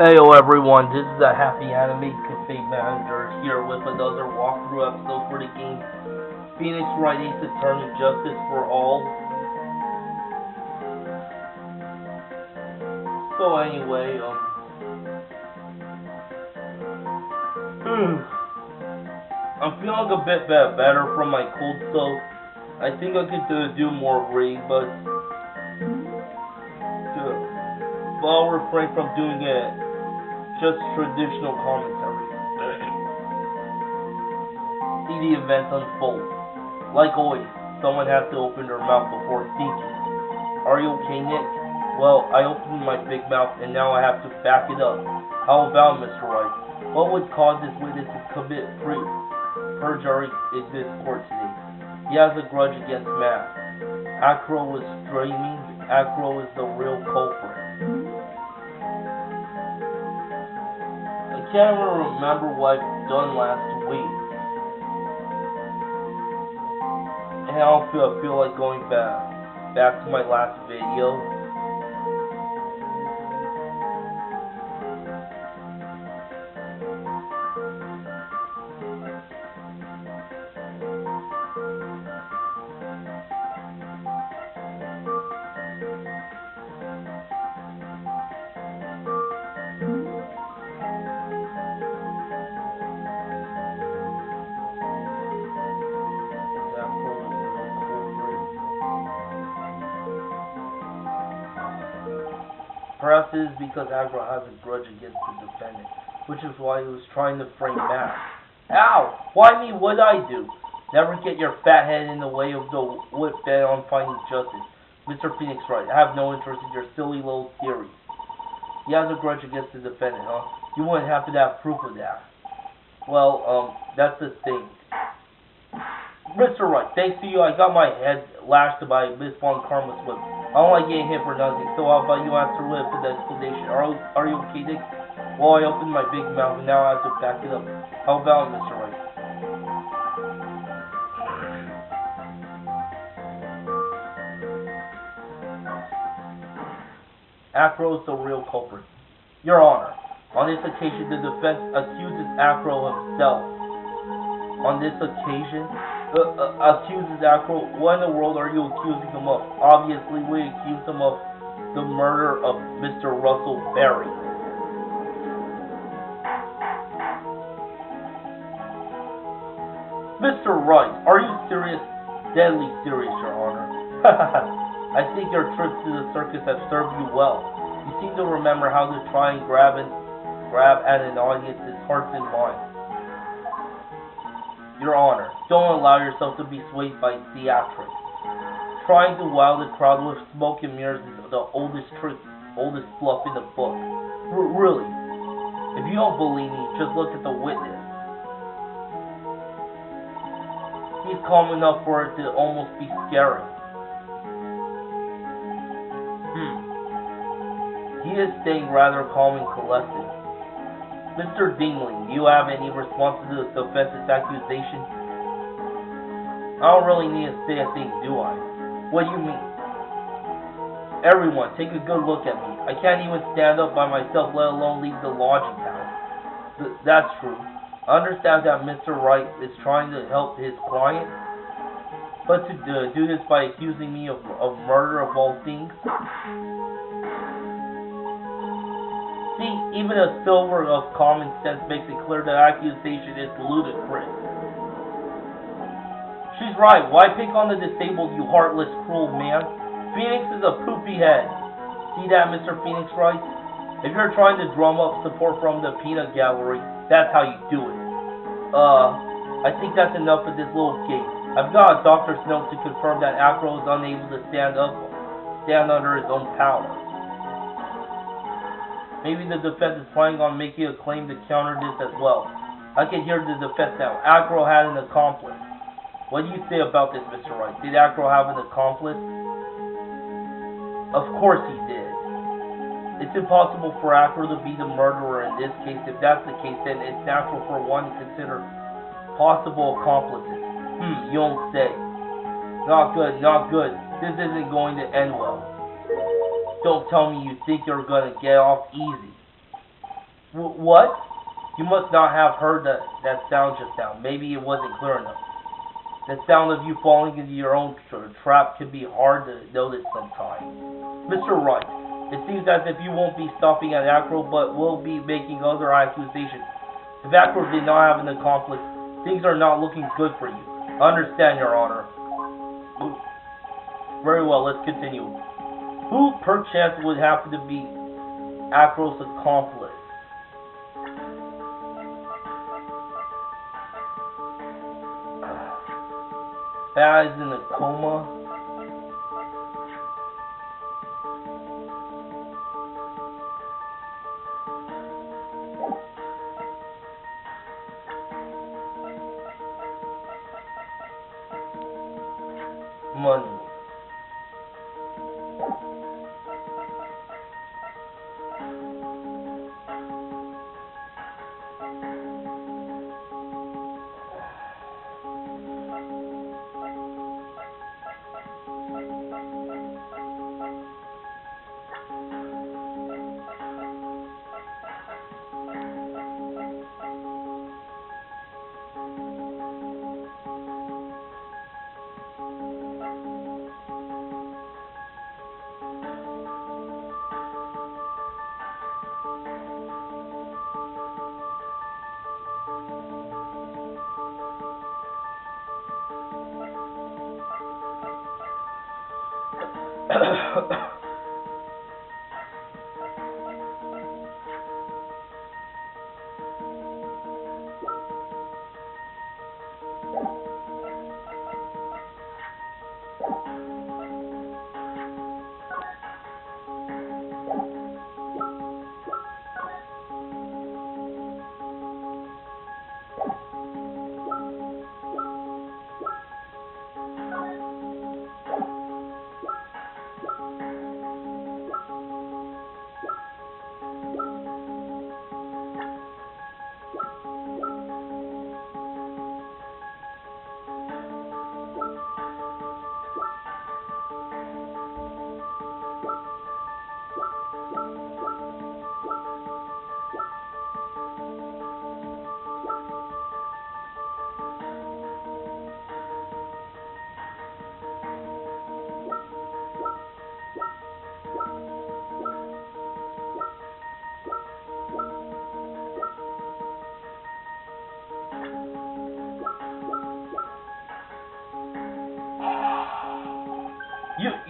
Heyo everyone, this is the HappyAnimaidCafeManager here with another walkthrough episode for the game Phoenix Wright Ace Attorney Justice for All. So anyway, I'm feeling a bit better from my cold, so I think I could do more reading, but I'll refrain from doing it. Just traditional commentary. See the events unfold. Like always, someone has to open their mouth before speaking. Are you okay, Nick? Well, I opened my big mouth and now I have to back it up. How about Mr. Wright? What would cause this witness to commit perjury in this court today? He has a grudge against Matt. Acro was dreaming. Acro is the real culprit. I can't even remember what I've done last week. And I don't feel like going back to my last video. Perhaps it is because Agro has a grudge against the defendant, which is why he was trying to frame Matt. Ow! Why me? What'd I do? Never get your fat head in the way of the whip bed on finding justice. Mr. Phoenix Wright, I have no interest in your silly little theories. He has a grudge against the defendant, huh? You wouldn't happen to have proof of that. Well, that's the thing. Mr. Wright, thanks to you, I got my head lashed by Miss Von Karma's whip. I don't like getting hit for nothing, so how about you answer with the explanation? Are you okay, Nick? Well, I opened my big mouth and now I have to back it up. How about it, Mr. Wright? Acro is the real culprit. Your Honor, on this occasion, the defense accuses Acro himself. On this occasion, accuses Acro. What in the world are you accusing him of? Obviously, we accuse him of the murder of Mr. Russell Berry. Mr. Wright, are you serious? Deadly serious, Your Honor. I think your trips to the circus have served you well. You seem to remember how to try and grab at an audience's hearts and minds. Your Honor, don't allow yourself to be swayed by theatrics. Trying to wow the crowd with smoke and mirrors is the oldest trick, oldest bluff in the book. Really, if you don't believe me, just look at the witness. He's calm enough for it to almost be scary. He is staying rather calm and collected. Mr. Dingling, do you have any response to the defense's accusation? I don't really need to say a thing, do I? What do you mean? Everyone, take a good look at me. I can't even stand up by myself, let alone leave the lodging house. That's true. I understand that Mr. Wright is trying to help his client, but to do this by accusing me of murder of all things? See, even a silver of common sense makes it clear that accusation is ludicrous. She's right. Why pick on the disabled, you heartless, cruel man? Phoenix is a poopy head. See that, Mr. Phoenix Wright? If you're trying to drum up support from the peanut gallery, that's how you do it. I think that's enough of this little game. I've got a doctor's note to confirm that Acro is unable to stand under his own power. Maybe the defense is planning on making a claim to counter this as well. I can hear the defense now. Acro had an accomplice. What do you say about this, Mr. Wright? Did Acro have an accomplice? Of course he did. It's impossible for Acro to be the murderer in this case. If that's the case, then it's natural for one to consider possible accomplices. You don't say. Not good, not good. This isn't going to end well. Don't tell me you think you're gonna get off easy. What? You must not have heard that sound just now. Maybe it wasn't clear enough. The sound of you falling into your own trap can be hard to notice sometimes. Mr. Wright, it seems as if you won't be stopping at Acro, but will be making other accusations. If Acro did not have an accomplice, things are not looking good for you. I understand, Your Honor. Very well, let's continue. Who, perchance, would happen to be Acro's accomplice? Baz in a coma. Money.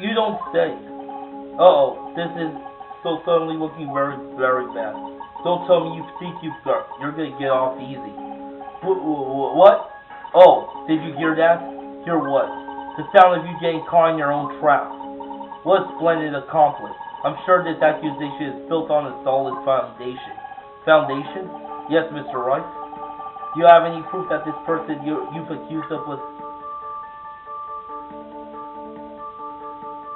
You don't say. Uh-oh, this is so suddenly looking very, very bad. Don't tell me you think you're gonna get off easy. What? Oh, did you hear that? Hear what? The sound of you getting caught in your own trap. What a splendid accomplice. I'm sure this accusation is built on a solid foundation. Foundation? Yes, Mr. Wright. Do you have any proof that this person you've accused of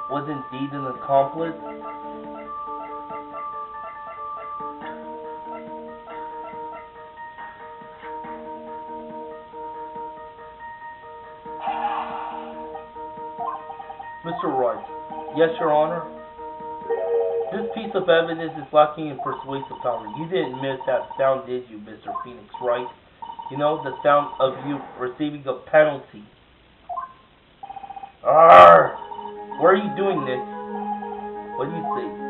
was indeed an accomplice? Mr. Wright. Yes, Your Honor. This piece of evidence is lacking in persuasive power. You didn't miss that sound, did you, Mr. Phoenix, right? You know, the sound of you receiving a penalty. Arrgh! Why are you doing this? What do you say?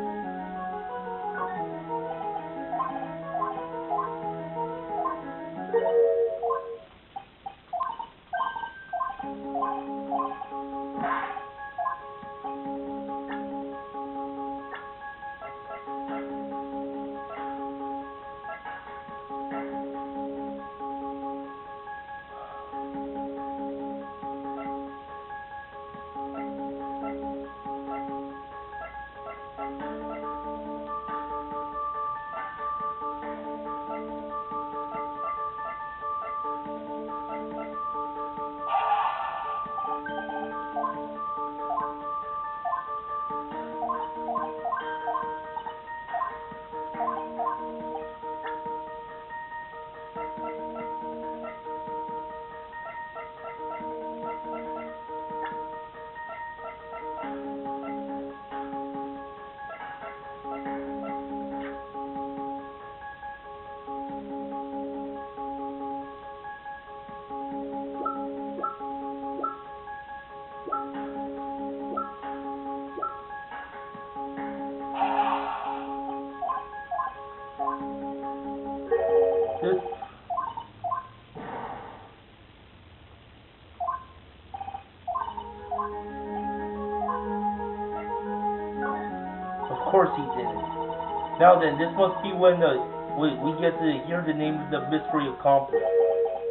didn't. Now then, this must be when we get to hear the name of the mystery accomplice.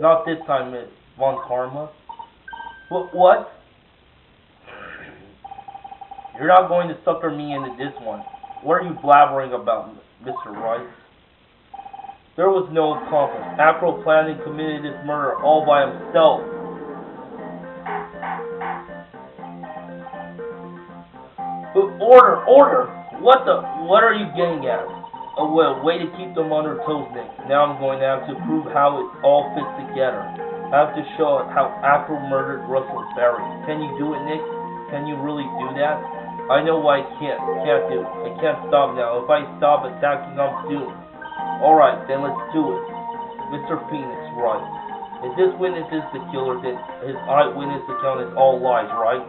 Not this time, Miss Von Karma. What? You're not going to sucker me into this one. What are you blabbering about, Mr. Wright? There was no accomplice. Acro planned and committed this murder all by himself. Order! What are you getting at? Oh well, way to keep them on their toes, Nick. Now I'm going to have to prove how it all fits together. I have to show how Acro murdered Russell Berry. Can you do it, Nick? Can you really do that? I know what I can't do. I can't stop now. If I stop attacking, I'm doomed. Alright, then let's do it. Mr. Phoenix, right. If this witness is the killer, then his eyewitness account is all lies, right?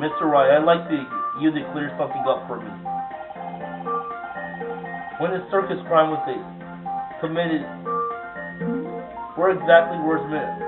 Mr. Wright, I'd like you to clear something up for me. When the circus crime was committed, where exactly was Smith?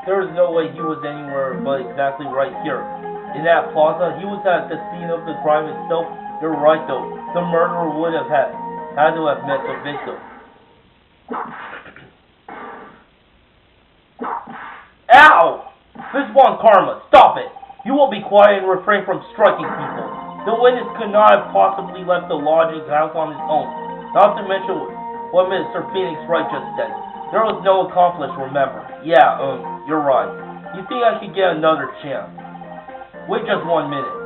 There is no way he was anywhere but exactly right here. In that plaza, he was at the scene of the crime itself. You're right though. The murderer would have had to have met the victim. Ow! Miss Von Karma, stop it! You will be quiet and refrain from striking people. The witness could not have possibly left the lodging house on his own. Not to mention what Mr. Phoenix Wright just said. There was no accomplice, remember. Yeah, you're right. You think I should get another chance? Wait just 1 minute.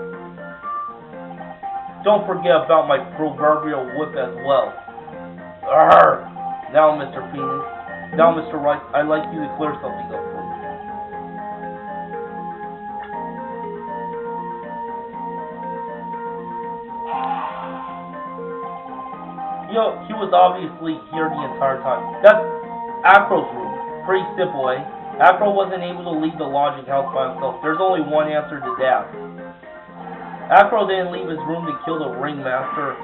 Don't forget about my proverbial whip as well. Arrgh! Now, Mr. Phoenix. Now, Mr. Wright, I'd like you to clear something up for me. He was obviously here the entire time. That's Acro's room. Pretty simple, eh? Acro wasn't able to leave the lodging house by himself. There's only one answer to that. Acro didn't leave his room to kill the ringmaster.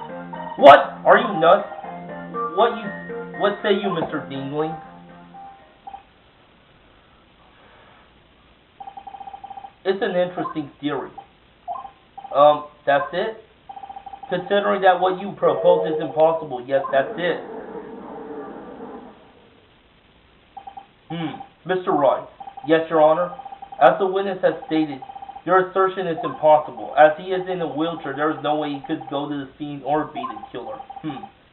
What? Are you nuts? What say you, Mr. Dingling? It's an interesting theory. That's it? Considering that what you propose is impossible, yes, that's it. Mr. Wright. Yes, Your Honor. As the witness has stated, your assertion is impossible. As he is in a wheelchair, there is no way he could go to the scene or be the killer.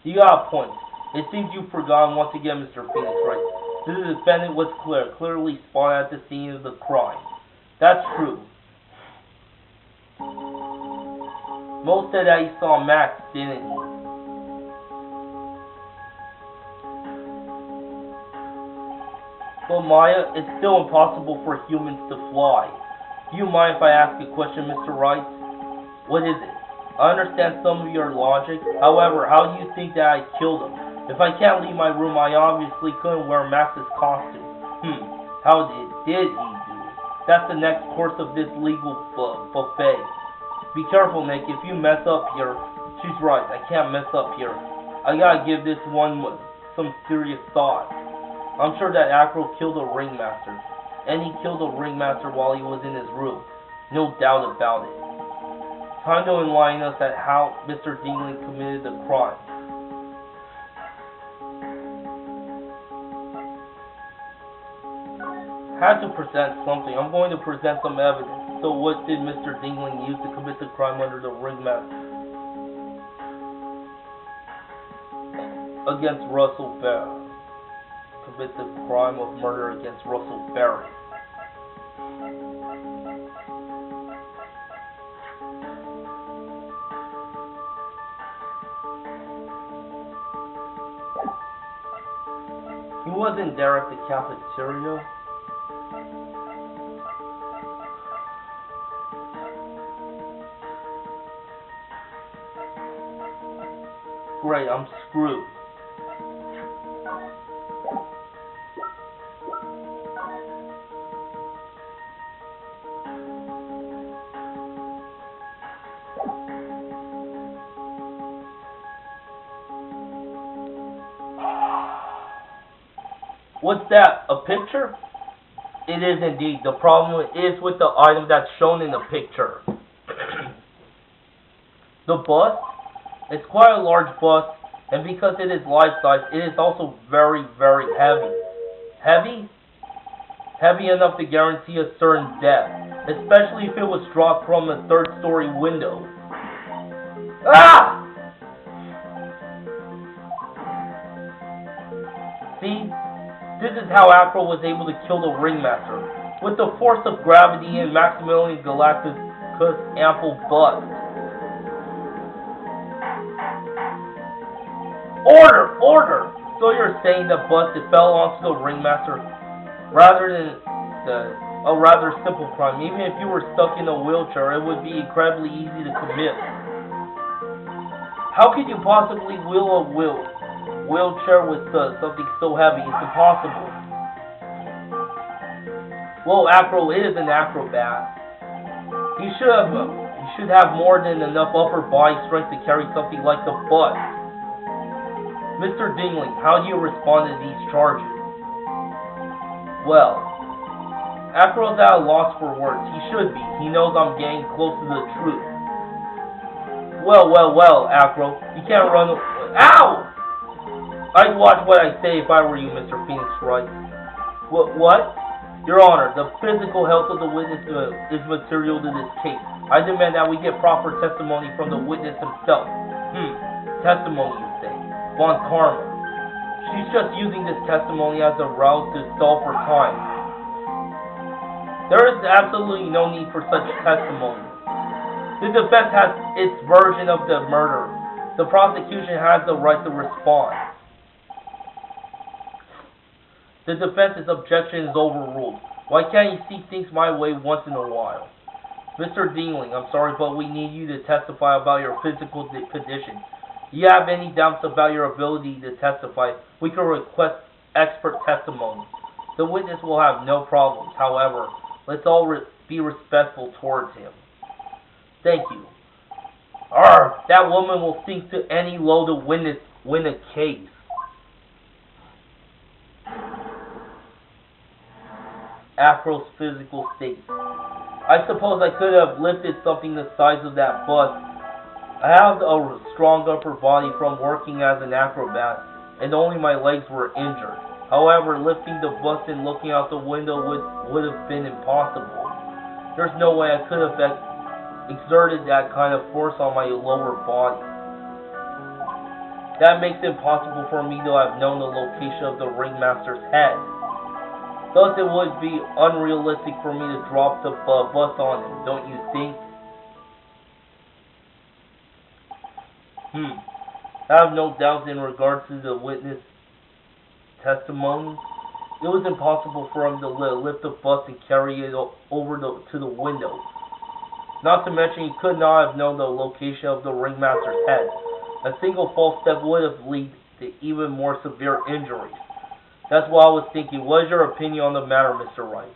You got a point. It seems you've forgotten once again, Mr. Phoenix Wright. The defendant was clearly spotted at the scene of the crime. That's true. Most said that he saw Max, didn't he? But Maya, it's still impossible for humans to fly. Do you mind if I ask a question, Mr. Wright? What is it? I understand some of your logic. However, how do you think that I killed him? If I can't leave my room, I obviously couldn't wear Max's costume. How did he do it? That's the next course of this legal buffet. Be careful, Nick. If you mess up here... She's right. I can't mess up here. I gotta give this one some serious thought. I'm sure that Acro killed the ringmaster. And he killed the ringmaster while he was in his room. No doubt about it. Time to enlighten us at how Mr. Dingling committed the crime. Had to present something. I'm going to present some evidence. So what did Mr. Dingling use to commit the crime under the ringmaster? Against Russell Berry. Commit the crime of murder against Russell Berry. He wasn't there at the cafeteria. great, I'm screwed. What's that? A picture? It is indeed. The problem is with the item that's shown in the picture. The bust? It's quite a large bust, and because it is life-size, it is also very, very heavy. Heavy? Heavy enough to guarantee a certain death, especially if it was dropped from a third-story window. Ah! See? This is how Acro was able to kill the Ringmaster, with the force of gravity and Maximilian Galacticus' ample bust. Order! Order! So you're saying the bust fell onto the Ringmaster rather than a rather simple crime. Even if you were stuck in a wheelchair, it would be incredibly easy to commit. How could you possibly wheel a wheelchair with something so heavy? It's impossible. Well, Acro is an acrobat. He should have more than enough upper body strength to carry something like the bust. Mr. Dingling, how do you respond to these charges? Well, Acro's at a loss for words. He should be. He knows I'm getting close to the truth. Well, Acro. You can't run... Ow! I'd watch what I say if I were you, Mr. Phoenix Wright. What? Your Honor, the physical health of the witness is material to this case. I demand that we get proper testimony from the witness himself. Testimony, you say? Von Karma. She's just using this testimony as a route to stall for time. There is absolutely no need for such testimony. The defense has its version of the murder. The prosecution has the right to respond. The defense's objection is overruled. Why can't you see things my way once in a while? Mr. Dingling, I'm sorry, but we need you to testify about your physical condition. Do you have any doubts about your ability to testify? We can request expert testimony. The witness will have no problems. However, let's all be respectful towards him. Thank you. That woman will sink to any low to win a case. Acro's physical state. I suppose I could have lifted something the size of that bust. I have a strong upper body from working as an acrobat, and only my legs were injured. However, lifting the bust and looking out the window would have been impossible. There's no way I could have exerted that kind of force on my lower body. That makes it impossible for me to have known the location of the Ringmaster's head. Thus, it would be unrealistic for me to drop the bust on him, don't you think? I have no doubts in regards to the witness testimony. It was impossible for him to lift the bust and carry it over to the window. Not to mention, he could not have known the location of the Ringmaster's head. A single false step would have led to even more severe injuries. That's what I was thinking. What is your opinion on the matter, Mr. Wright?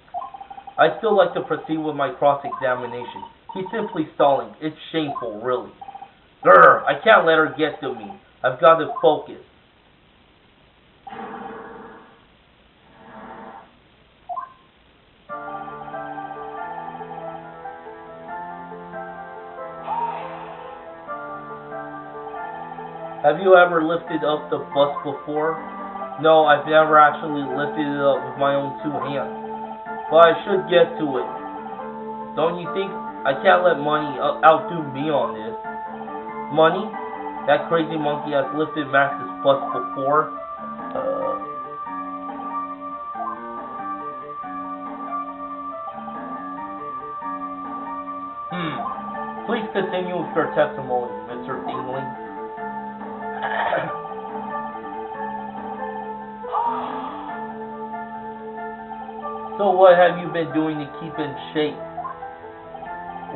I'd still like to proceed with my cross-examination. He's simply stalling. It's shameful, really. Grr! I can't let her get to me. I've got to focus. Have you ever lifted up the bust before? No, I've never actually lifted it up with my own two hands. But I should get to it. Don't you think? I can't let money outdo me on this. Money? That crazy monkey has lifted Max's bust before. Please continue with your testimony, Mr. Dingling. So what have you been doing to keep in shape?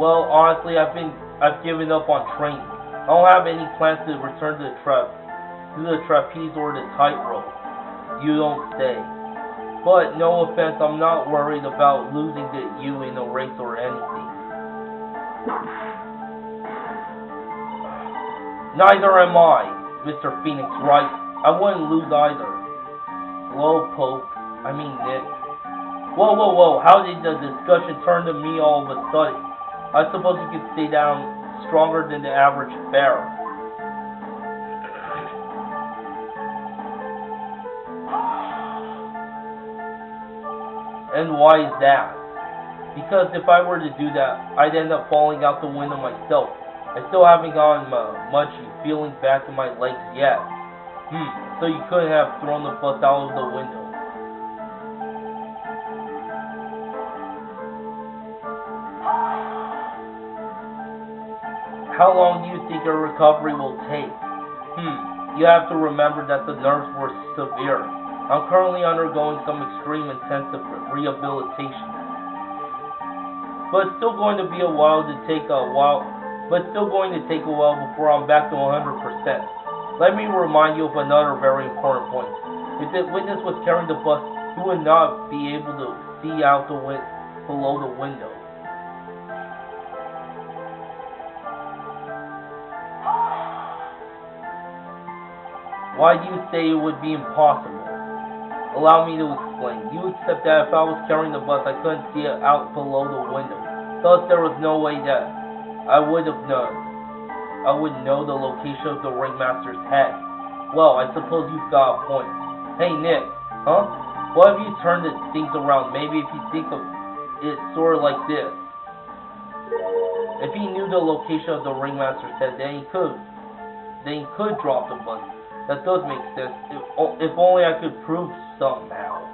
Well, honestly, I've given up on training. I don't have any plans to return to the Do the trapeze or the tightrope? You don't say. But no offense, I'm not worried about losing to you in a race or anything. Neither am I, Mr. Phoenix Wright. I wouldn't lose either. Nick. Whoa, how did the discussion turn to me all of a sudden? I suppose you could say that I'm stronger than the average bear. And why is that? Because if I were to do that, I'd end up falling out the window myself. I still haven't gotten much feeling back in my legs yet. So you couldn't have thrown the bus out of the window. How long do you think your recovery will take? You have to remember that the nerves were severe. I'm currently undergoing some extreme intensive rehabilitation. But it's still going to take a while before I'm back to 100%. Let me remind you of another very important point. If the witness was carrying the bus, he would not be able to see out below the window. Why do you say it would be impossible? Allow me to explain. You accept that if I was carrying the bus, I couldn't see it out below the window. Thus, there was no way that I would know the location of the ringmaster's head. Well, I suppose you've got a point. Hey, Nick. Huh? What if you turn the things around? Maybe if you think of it sort of like this. If he knew the location of the ringmaster's head, then he could drop the bus. That does make sense. If only I could prove somehow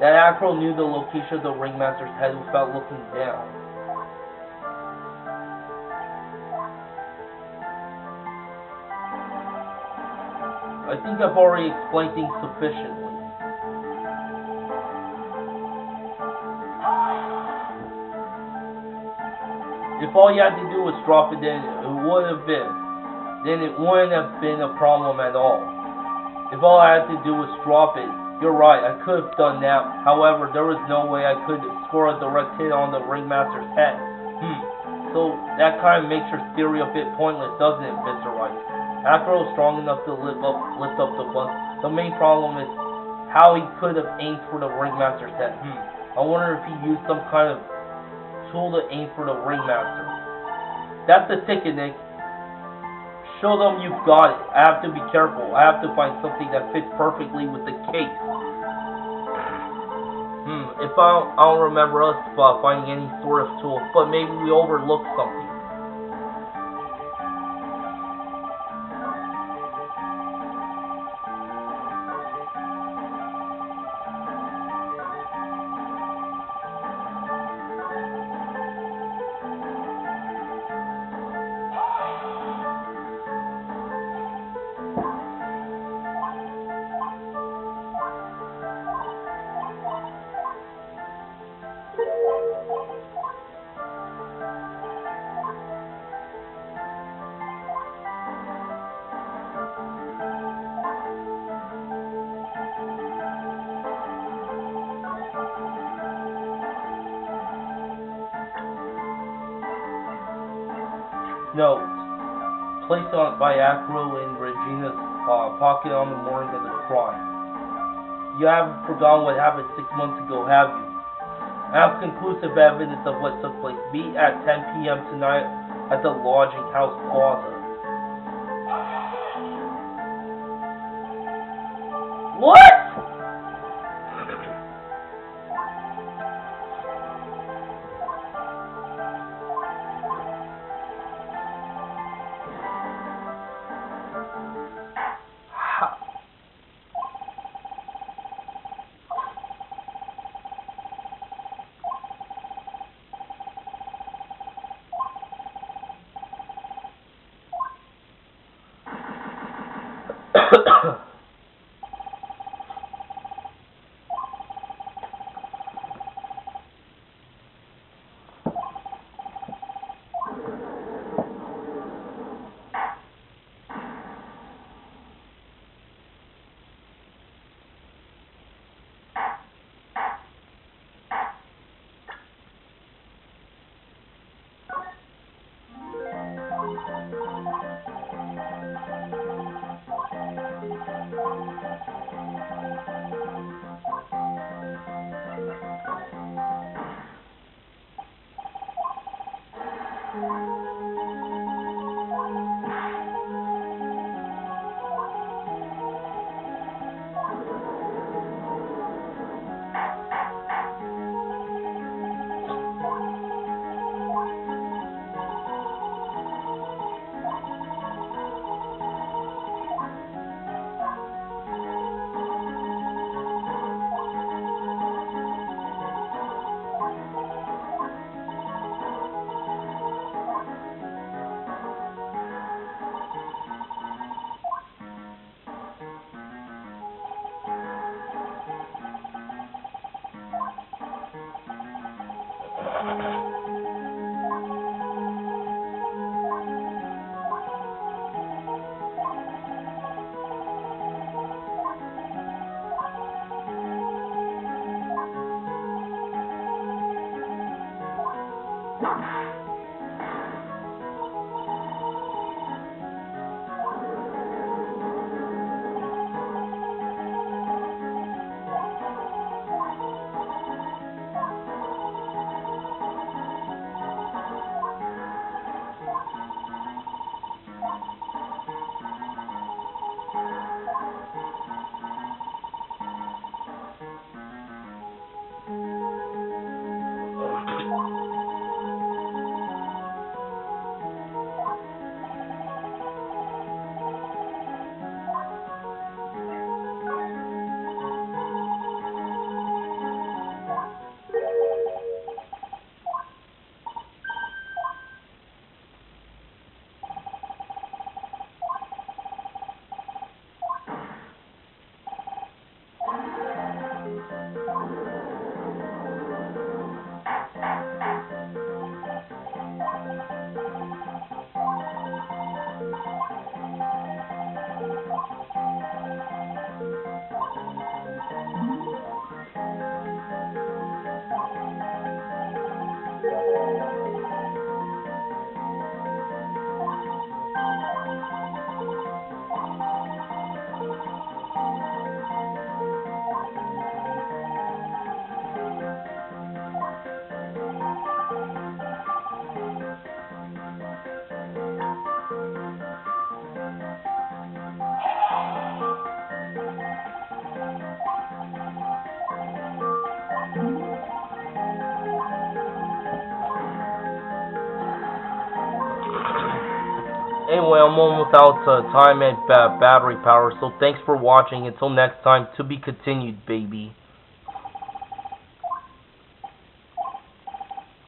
that Acro knew the location of the ringmaster's head without looking down. I think I've already explained things sufficiently. If all you had to do was drop it, then it wouldn't have been a problem at all. If all I had to do was drop it, you're right, I could have done that. However, there was no way I could score a direct hit on the ringmaster's head. So that kind of makes your theory a bit pointless, doesn't it, Mr. Wright? Acro is strong enough to lift up the bus. The main problem is how he could have aimed for the ringmaster's head. I wonder if he used some kind of tool to aim for the ringmaster. That's the ticket, Nick. Show them you've got it. I have to be careful. I have to find something that fits perfectly with the case. If I don't remember us finding any sort of tool, but maybe we overlooked something. Note, placed by Acro in Regina's pocket on the morning of the crime. You haven't forgotten what happened 6 months ago, have you? I have conclusive evidence of what took place. Meet at 10 p.m. tonight at the Lodging House Plaza. What? Anyway, I'm almost out time and battery power, so thanks for watching. Until next time, to be continued, baby.